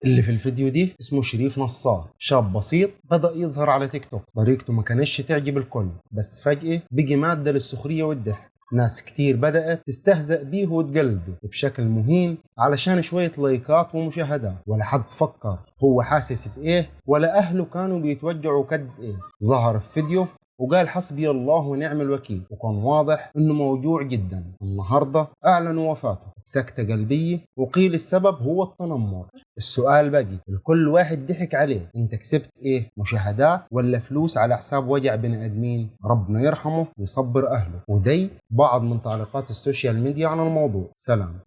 اللي في الفيديو دي اسمه شريف نصار، شاب بسيط بدأ يظهر على تيك توك. طريقته ما كانتش تعجب الكل، بس فجأة بقي مادة للسخرية والضحك. ناس كتير بدأت تستهزأ بيه وتقلده بشكل مهين علشان شوية لايكات ومشاهدات، ولا حد فكر هو حاسس بإيه ولا أهله كانوا بيتوجعوا قد إيه. ظهر في فيديو وقال حسبي الله ونعم الوكيل، وكان واضح انه موجوع جدا. النهارده اعلنوا وفاته بسكتة قلبية، وقيل السبب هو التنمر. السؤال بقي، الكل واحد ضحك عليه، انت كسبت ايه؟ مشاهدات ولا فلوس على حساب وجع بني ادمين؟ ربنا يرحمه ويصبر اهله. ودي بعض من تعليقات السوشيال ميديا عن الموضوع. سلام.